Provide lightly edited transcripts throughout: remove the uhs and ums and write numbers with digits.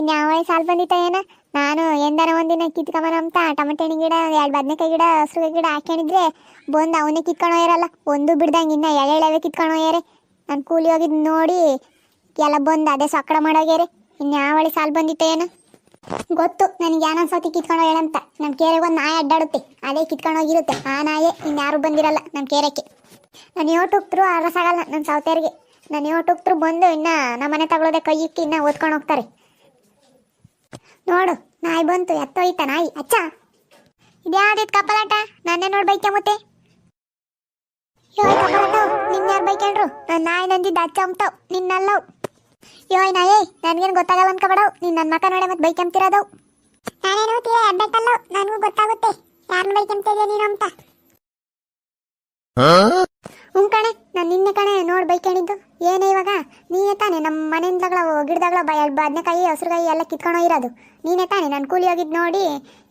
ಇನ್ಯಾವ ಸಾಲ ಬಂದಿತ್ತ ಏನ. ನಾನು ಎಂದನ ಒಂದಿನ ಕಿತ್ಕೊಂಬನ ಅಂತ ಟೊಮೆಟೊ ಹಣ್ಣು ಗಿಡ 2 ಬದನೆಕಾಯಿ ಗಿಡ ಹಸ್ರು ಗಿಡ ಹಾಕೊಂಡಿದ್ರೆ ಬಂದು ಅವನೇ ಕಿತ್ಕೊಂಡು ಹೋಗಿರಲ್ಲ. ಒಂದು ಬಿಡ್ದಂಗೆ ಇನ್ನ ಎಳೆವೆ ಕಿತ್ಕೊಂಡು ಹೋಗ್ಯಾರೆ. ನಾನು ಕೂಲಿ ಹೋಗಿದ್ದು ನೋಡಿ ಎಲ್ಲ ಬಂದು ಅದೇ ಸಕ್ಕಡ ಮಾಡೋಗ್ಯಾರೆ. ಇನ್ಯಾವಳಿ ಸಾಲ ಬಂದಿತ್ತ ಏನು ಗೊತ್ತು ನನಗೆ. ಏನೊಂದ್ಸತಿ ಕಿತ್ಕೊಂಡು ಹೇಳಂತ ನಮ್ಮ ಕೇರೆಗೆ ಒಂದು ನಾಯಿ ಅಡ್ಡಾಡುತ್ತೆ, ಅದೇ ಕಿತ್ಕೊಂಡು ಹೋಗಿರುತ್ತೆ. ಆ ನಾಯೇ ಇನ್ಯಾರು ಬಂದಿರಲ್ಲ ನಮ್ಮ ಕೇರಕ್ಕೆ. ನಾನು ಯೋಟುಕ್ತರು ಅರಸಾಗಲ್ಲ ನನ್ನ ಸೌತೆಯರಿಗೆ. ನಾನು ಯೋಟುಕ್ತರು ಬಂದು ಇನ್ನು ನಮ್ಮ ಮನೆ ತಗೊಳ್ಳೋದೆ ಕೈ ಇಕ್ಕಿ ಇನ್ನು ಓದ್ಕೊಂಡು ಹೋಗ್ತಾರೆ. ನೋಡು ನಾಯಿ ಬಂತು, ಎತ್ತೋಯ್ತ ನಾಯಿ. ಅಚ್ಚ ಇದ್ಯಾವ್ದಿತ್ತು ಕಪ್ಪಲಾಟ? ನನ್ನೇ ನೋಡಿ ಬೈಕ ಮತ್ತೆ. ಯೋಯ್ ಕಪ್ಪಲಾಟ, ನಿನ್ನ ಯಾರು ಬೈಕೊಂಡ್ರು? ನನ್ನ ನಾಯಿ ನಂದಿದ್ದು ಅಚ್ಚ ಅಂಬ್ತಾವ್, ನಿನ್ನಲ್ಲವ್. ಯೋಯ್ ನಾಯೇ, ನನಗೇನು ಗೊತ್ತಾಗಲ್ಲ ಅನ್ಕೋಬೇಡವ್. ನೀನು ನನ್ನ ಮಕ್ಕ ನೋಡೆ ಮತ್ತೆ ಬೈಕಂತಿರೋದವು. ನಾನೇನು ತೀರ ಎಬ್ಬೆಟ್ಟಲ್ಲವ್, ನನಗೂ ಗೊತ್ತಾಗುತ್ತೆ ಯಾರನ್ನ ಬೈಕಂತಿದ್ಯಾ ನೀನು ಅಂತ. ಕಣೆ, ನಾನು ನಿನ್ನೆ ಕಣೆ ನೋಡಿ ಬೈಕೊಂಡಿದ್ದು. ಏನೇ ಇವಾಗ ನೀನೇ ತಾನೆ ನಮ್ಮ ಮನೆಯಿಂದಗಳ ಗಿಡದಾಗಳ ಬದನೆಕಾಯಿ ಹಸ್ರುಗಾಯಿ ಎಲ್ಲ ಕಿತ್ಕೊಂಡು ಹೋಗಿರೋದು ನೀನೇ ತಾನೆ. ನಾನು ಕೂಲಿ ಹೋಗಿದ್ದು ನೋಡಿ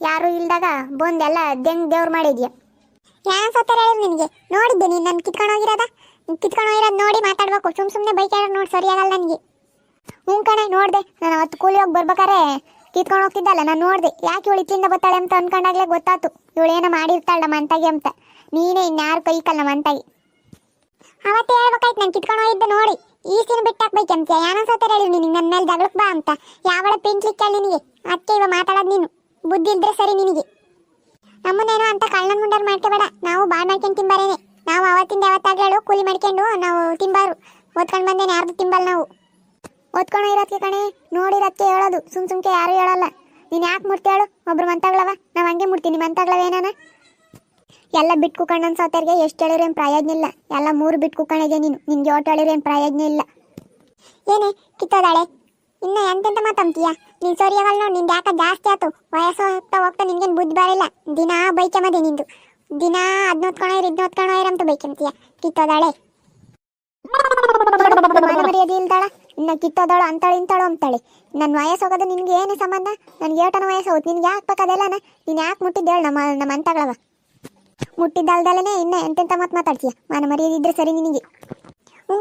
ಯಾರು ಇಲ್ದಾಗ ಬಂದೆಲ್ಲ ದೇವ್ರು ಮಾಡಿದ್ಯಾ. ಯಾರು ಸತ್ತರ ಹೇಳಿ ನಿನಗೆ? ನೋಡಿದ್ದೆ ನೀನು ನನ್ನ ಕಿತ್ಕೊಂಡು ಹೋಗಿರೋದು ನೋಡಿ ಮಾತಾಡ್ಬೇಕು. ಸುಮ್ಮನೆ ಬೈಕಾಡ್ರೆ ನೋಡಿ ಸರಿಯಾಗಲ್ಲ ನನಗೆ. ಕಣೆ ನೋಡಿದೆ, ನಾನು ಅವತ್ತು ಕೂಲಿ ಹೋಗಿ ಬರ್ಬೇಕಾರೆ ಕಿತ್ಕೊಂಡು ಹೋಗ್ತಿದ್ದಲ್ಲ, ನಾನು ನೋಡಿದೆ. ಯಾಕೆ ಇವಳು ಇತ್ತಿಂದ ಬರ್ತಾಳೆ ಅಂತ ಅನ್ಕೊಂಡಾಗಲೇ ಗೊತ್ತಾಯ್ತು ಇವಳು ಏನೋ ಮಾಡಿರ್ತಾಳೆ ನಮ್ಮ ಅಂತಾಗಿ ಅಂತ. ನೀನೇ ಇನ್ಯಾರು ಕೈ ಕಲ್ಲ ನಮ್ಮ ಅಂತಾಗಿ. ಅವತ್ತೇ ಹೇಳ್ಬೇಕಾಯ್ತು ನಾನು ಕಿತ್ಕೊಂಡು ಹೋಗಿದ್ದೆ ನೋಡಿ. ಈ ಸೀನ್ ಬಿಟ್ಟಾಕ್ಬೇಕಂತ ಯಾನೊಂದ್ಸತಿ ಹೇಳಿ ನಿನಗೆ ನನ್ನ ಮೇಲೆ ಜಗಳಕ್ಕೆ ಬಾ ಅಂತ. ಯಾವಳ ಪಿಂಟ್ಲಿಕ್ಕೆ ನಿನಗೆ ಅದಕ್ಕೆ ಇವಾಗ ಮಾತಾಡೋದು ನೀನು. ಬುದ್ಧಿ ಇದ್ರೆ ಸರಿ ನಿನಗೆ. ನಮ್ಮನ್ನೇನೋ ಅಂತ ಕಳ್ಳನ ಮುಂಡರ್ ಮಾಡ್ಕೋಬೇಡ. ನಾವು ಬಾಳ್ ಮಾಡ್ಕೊಂಡು ತಿಂಬಾರೇನೆ. ನಾವು ಅವತ್ತಿಂದ ಯಾವತ್ತಾಗಲೂ ಕೂಲಿ ಮಾಡ್ಕೊಂಡು ನಾವು ತಿಂಬಾರು. ಓದ್ಕೊಂಡು ಬಂದೇನೆ ಯಾರ್ದು ತಿಂಬಲ್ಲ ನಾವು. ಓದ್ಕೊಂಡು ಇರೋದಕ್ಕೆ ಕಣೆ ನೋಡಿರೋದಕ್ಕೆ ಹೇಳೋದು. ಸುಮ್ಕೆ ಯಾರು ಹೇಳಲ್ಲ. ನೀನು ಯಾಕೆ ಮುಟ್ತಿ ಹೇಳು? ಒಬ್ರು ಮಂತಾಗ್ಲವ, ನಾವು ಹಂಗೆ ಮುಟ್ತೀನಿ. ಮಂತಾಗ್ಲವೇನಾನ ಎಲ್ಲ ಬಿಟ್ಟು ಕುಕ್ಕಣ್ಣ ಅನ್ಸೋತರ್ಗೆ ಎಷ್ಟು ಹೇಳಿರೇನು ಪ್ರಯೋಜನ ಇಲ್ಲ. ಎಲ್ಲ 3 ಬಿಟ್ಟು ಕುಕ್ಕಣಿದೆ ನೀನು. ನಿನ್ಗೆ 8 ಹೇಳಿರೇನು ಪ್ರಯೋಜನ ಇಲ್ಲ. ಏನೇ ಕಿತ್ತೋದಾಳೆ ಇನ್ನು ಎಂತೆಂತ ಮಾತಂತೀಯ ನೀನು? ಸರಿಯಾಗಲ್ಲ ನೋಡಿ. ನಿಂದು ಯಾಕೆ ಜಾಸ್ತಿ ಆಯ್ತು ವಯಸ್ಸು ಹೋಗ್ತಾ ನಿನ್ಗೇನು ಬುದ್ಧಿ ಬರಲ್ಲ. ದಿನಾ ಬೈಕೆಮದೆ ನಿಂದು. ದಿನಾ ಅದ್ನ ಹೊತ್ಕೊಂಡೋಯ್ರ ಅಂತ ಬೈಕೆಂತೀಯ. ಕಿತ್ತೋದಾಳೆ ಮರ್ಯಾದೆ ಇಲ್ದಾಳ. ಇನ್ನು ಕಿತ್ತೋದಾಳು ಅಂತಾಳೆ ಇಂತಾಳು ಅಂತಾಳೆ. ನನ್ನ ವಯಸ್ಸು ಹೋಗೋದು ನಿನ್ಗೆ ಏನೇ ಸಂಬಂಧ? ನನಗೆ 8 ವಯಸ್ಸು ಹೋಗುತ್ತೆ. ನಿನ್ಗೆ ಯಾಕೆ ಬೇಕದೆಲ್ಲನ? ನೀನು ಯಾಕೆ ಮುಟ್ಟಿದ್ದೇಳು ನಮ್ಮ ಅಂತಾಗಳವ? ಮುಟ್ಟಿದ್ದಲ್ದಲ್ಲೇ ಇನ್ನ ಎಂತೆಂತ ಮಾತಾಡ್ತೀಯ? ಮರ್ಯಾದೆ ಇದ್ರೆ ಸರಿ ನಿನಗೆ.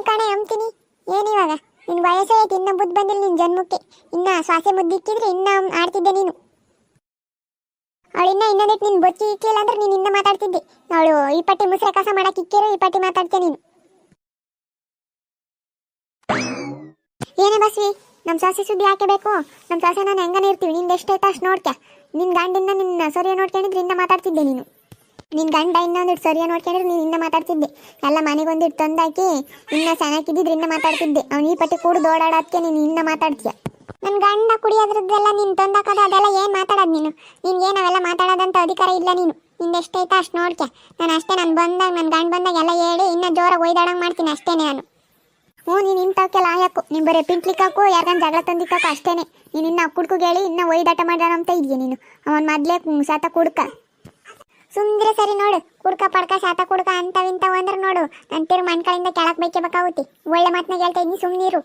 ಕಣೆ ಅಂತೀನಿ. ಏನಿವಾಗ ನಿನ್ ವಯಸ್ಸೇ ಐತಿ, ಇನ್ನ ಬುದ್ಧಿ ಬಂದಿಲ್ಲ ನಿನ್ ಜನ್ಮಕ್ಕೆ. ಇನ್ನ ಶ್ವಾಸೆ ಮುದ್ದಿ ಇಕ್ಕಿದ್ರೆ ಇನ್ನ ಆಡ್ತಿದ್ದೆ ನೀನು. ಅವಳು ಇನ್ನೊಂದಿಟ್ಟು ನೀನು ಬಚ್ಚಿ ಇಕ್ಕಿಲ್ಲ ಅಂದ್ರೆ ನೀನು ಇನ್ನ ಮಾತಾಡ್ತಿದ್ದೆ. ಅವಳು ಈ ಪಟ್ಟಿ ಮುಸ್ರೆ ಕಸ ಮಾಡಕ್ಕೆ ಇಕ್ಕಿರೋ ಈ ಪಟ್ಟಿ ಮಾತಾಡ್ತೀಯ ನೀನು. ಏನೇ ಬಸ್ವಿ, ನಮ್ಮ ಸೊಸೆ ಸುದ್ದಿ ಹಾಕಬೇಕು. ನಮ್ಮ ಸೊಸೆ ನಾನು ಹೆಂಗನೇ ಇರ್ತೀವಿ. ನಿಂದು ಎಷ್ಟೈತೆ ಅಷ್ಟು ನೋಡ್ಕ. ನಿನ್ನ ಗಂಡಿಂದ ನಿನ್ನ ಸರಿಯ ನೋಡ್ಕೊಂಡಿದ್ರೆ ಇನ್ನ ಮಾತಾಡ್ತಿದ್ದೆ ನೀನು. ನಿನ್ನ ಗಂಡ ಇನ್ನೊಂದಿಟ್ಟು ಸರಿಯ ನೋಡ್ಕೊಂಡಿದ್ರೆ ನೀನು ಇನ್ನ ಮಾತಾಡ್ತಿದ್ದೆ. ಎಲ್ಲ ಮನೆಗೊಂದಿಟ್ಟು ತಂದಾಕಿ ಇನ್ನ ಚೆನ್ನಾಗಿದ್ದಿದ್ರೆ ಇನ್ನ ಮಾತಾಡ್ತಿದ್ದೆ. ಅವ್ನು ಈ ಪಟ್ಟಿ ಕೂಡು ಓಡಾಡೋದಕ್ಕೆ ನೀನು ಇನ್ನ ಮಾತಾಡ್ತೀಯ. ನನ್ನ ಗಂಡ ಕುಡಿಯೋದ್ರದ್ದೆಲ್ಲ ನೀನು ತಂದಾಕೋದು ಅದೆಲ್ಲ ಏನು ಮಾತಾಡೋದು ನೀನು? ನಿನ್ಗೇನು ಅವೆಲ್ಲ ಮಾತಾಡೋದಂತ ಅಧಿಕಾರ ಇಲ್ಲ ನೀನು. ನಿಂದು ಎಷ್ಟೈತೆ ಅಷ್ಟು ನೋಡ್ಕ. ನಾನು ಅಷ್ಟೇ ನನ್ನ ಗಂಡ ಬಂದಾಗ ಎಲ್ಲ ಹೇಳಿ ಇನ್ನೂ ಜೋರಾಗಿ ಒಯ್ದಾಡಂಗೆ ಮಾಡ್ತೀನಿ ಅಷ್ಟೇ ನಾನು. ನೀನು ಇಂಥವಕ್ಕೆಲ್ಲ ಆಯಕು. ನೀನು ಬರೀ ಪಿಂಟ್ಲಿಕ್ಕಾಕು ಯಾರಿಗಾನ ಜಗಳ ತಂದಿಕ್ಕಾಕು ಅಷ್ಟೇ. ನೀನು ಇನ್ನು ಕುಡ್ಕುಗೆ ಹೇಳಿ ಇನ್ನೂ ಒಯ್ದಾಟ ಮಾಡೋಣ ಅಂತ ಇದೆಯಾ ನೀನು? ಅವನು ಮೊದಲೇ ಶಾತ ಕುಡ್ಕ. ಸುಂದ್ರೆ ಸರಿ ನೋಡು. ಕುಡ್ಕ ಪಡ್ಕ ಶಾತ ಕುಡ್ಕ ಅಂತವಿಂತವು ಅಂದ್ರೆ ನೋಡು ನನ್ನ ತಿರು ಮಣ್ಕಳಿಂದ ಕೆಳಕ್ಕೆ ಬೈಕಬೇಕಾಗುತ್ತೆ. ಒಳ್ಳೆ ಮಾತನಾಗ ಹೇಳ್ತಾ ಇದ್ದೀನಿ, ಸುಮ್ಮನಿರು.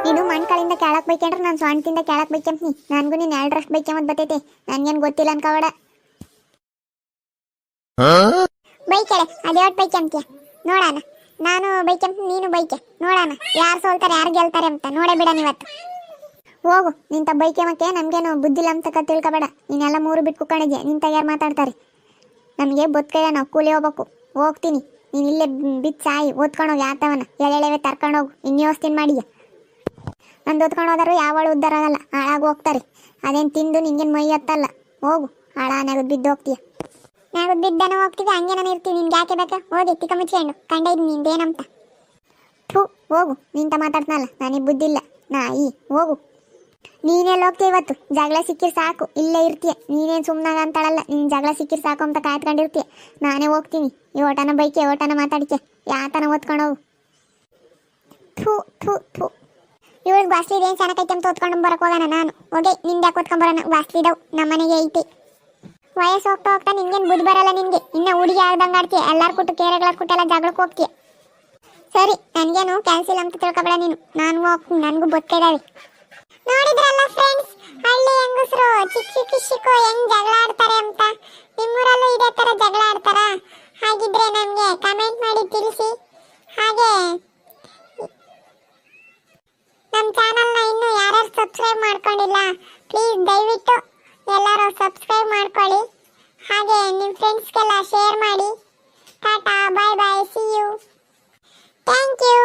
ನೀನು ಮಣ್ಕಳಿಂದ ಕೆಳಕ್ಕೆ ಬೈಕೊಂಡ್ರೆ ನಾನು ಸ್ವಂತಿಂದ ಕೆಳಕ್ಕೆ ಬೈಕೊಂತೀನಿ. ನನಗೂ ನೀನು 2ರಷ್ಟು ಬೈಕೊಂಬದು ಬರ್ತೈತೆ. ನನಗೇನು ಗೊತ್ತಿಲ್ಲ ಅನ್ಕೋಬೇಡ. ಬೈಕೆಳೆ ಅದೇ ಬೈಕೊಂತೀಯ ನೋಡೋಣ. ನಾನು ಬೈಕೆಂತ ನೀನು ಬೈಕೆ ನೋಡೋಣ. ಯಾರು ಸೋಲ್ತಾರೆ ಯಾರು ಗೆಲ್ತಾರೆ ಅಂತ ನೋಡೇ ಬಿಡ ನೀವತ್ತು. ಹೋಗು ನಿಂತ ಬೈಕೆಮಕ್ಕೆ. ನಮಗೇನು ಬುದ್ಧಿಲ್ಲ ಅಂತ ತಿಳ್ಕೊಬೇಡ. ನೀನೆಲ್ಲ 3 ಬಿಟ್ಟು ಕುಕ್ಕೊಂಡಿದ್ಯಾ. ನಿಂತಾಗ ಯಾರು ಮಾತಾಡ್ತಾರೆ? ನಮಗೆ ಬದುಕಯ್ಯ, ನಾವು ಕೂಲಿ ಹೋಗ್ಬೇಕು. ಹೋಗ್ತೀನಿ. ನೀನು ಇಲ್ಲೇ ಬಿತ್ತು ಸಾಯಿ. ಓದ್ಕೊಂಡೋಗಿ ಆತವನ ಎಳೆವೆ ತರ್ಕೊಂಡೋಗು. ಇನ್ನು ಯೋಚನೆ ಮಾಡಿಯ. ನಂದು ಓದ್ಕೊಂಡು ಹೋದರು ಯಾವಳು ಉದ್ದಾರ ಆಗಲ್ಲ, ಹಾಳಾಗಿ ಹೋಗ್ತಾರೆ. ಅದೇನು ತಿಂದು ನಿಂಗೇನು ಮೈ ಹತ್ತಲ್ಲ. ಹೋಗು ಹಾಳ ನಗದು ಬಿದ್ದು ಹೋಗ್ತೀಯ. ನಾಗದು ಬಿದ್ದಾನ ಹೋಗ್ತೀವಿ, ಹಂಗೆ ನಾನು ಇರ್ತೀವಿ. ನಿನ್ಗೆ ಯಾಕೆ ಬೇಕಾ? ಹೋಗಿ ತಿಕ್ಕ ಮುಚ್ಕೊಂಡು ಕಂಡ ಇದ್ದು ನಿಂದೇನಂತ. ಹೋಗು ನಿಂತ ಮಾತಾಡ್ತಾನಲ್ಲ, ನನಗೆ ಬುದ್ಧಿಲ್ಲ ನಾಯಿ. ಹೋಗು. ನೀನೆಲ್ಲ ಹೋಗ್ತೀಯ ಇವತ್ತು? ಜಗಳ ಸಿಕ್ಕಿರ್ ಸಾಕು ಇಲ್ಲೇ ಇರ್ತೀಯ. ನೀನೇನು ಸುಮ್ಮನಾಗ ಅಂತಾಳಲ್ಲ. ನೀನು ಜಗಳ ಸಿಕ್ಕಿರ್ ಸಾಕು ಅಂತ ಕಾಯ್ಕೊಂಡಿರ್ತೀಯ. ನಾನೇ ಹೋಗ್ತೀನಿ. ಈ ಓಟನ ಬೈಕೆ ಓಟನ ಮಾತಾಡಿಕೆ ಯಾತನ ಓದ್ಕೊಂಡೋಗು. ಇವಳಿಗೆ ಬಾಸ್ಲಿ ಏನು ಚೆನ್ನಾಗೈತೆ ಅಂತ ಓದ್ಕೊಂಡು ಬರಕ್ಕೆ ಹೋಗೋಣ ನಾನು. ಹೋಗಿ ನಿಂದು ಯಾಕೆ ಓದ್ಕೊಂಬರೋಣ? ಬಾಸ್ಲಿದವು ನಮ್ಮ ಮನೆಗೆ ಐತಿ. ವಯಸ್ಸು ಹೋಗ್ತಾ ಹೋಗ್ತಾ ನಿನ್ಗೇನು ಬುದ್ಧಿ ಬರಲ್ಲ. ನಿನಗೆ ಇನ್ನೂ ಹುಡುಗಿ ಆಗ್ದಂಗೆ ಆಡ್ತೀಯ. ಎಲ್ಲಾರು ಕೊಟ್ಟು ಕೇರೆಗಳ ಕೊಟ್ಟೆಲ್ಲ ಜಗಳಕ್ಕೆ ಹೋಗ್ತೀಯ. ಸರಿ ನನಗೇನು ಕ್ಯಾನ್ಸಲ್ ಅಂತ ತಿಳ್ಕೊಬೇಡ ನೀನು. ನಾನು ಹೋಗ್ತೀನಿ, ನನಗೂ ಬದುಕಿದಾವೆ. ನೋಡಿದ್ರಲ್ಲ ಫ್ರೆಂಡ್ಸ್, ಹಳ್ಳಿ ಹೆಂಗಸರು ಚಿಕ್ಕ ಹೆಂಗ್ ಜಗಳ ಆಡ್ತಾರೆ ಅಂತ. ನಿಮ್ಮೂರಲ್ಲೂ ಇದೇ ತರ ಜಗಳ ಆಡ್ತಾರಾ? ಹಾಗಿದ್ರೆ ನಮಗೆ ಕಮೆಂಟ್ ಮಾಡಿ ತಿಳಿಸಿ. ಹಾಗೆ ನಮ್ಮ ಚಾನಲ್ನ ಇನ್ನೂ ಯಾರ್ಯಾರು ಸಬ್ಸ್ಕ್ರೈಬ್ ಮಾಡ್ಕೊಂಡಿಲ್ಲ ಪ್ಲೀಸ್ ದಯವಿಟ್ಟು ಎಲ್ಲರೂ ಸಬ್ಸ್ಕ್ರೈಬ್ ಮಾಡ್ಕೊಳ್ಳಿ. ಹಾಗೆ ನಿಮ್ಮ ಫ್ರೆಂಡ್ಸ್ಗೆಲ್ಲ ಶೇರ್ ಮಾಡಿ. Tata, bye bye, see you. Thank you.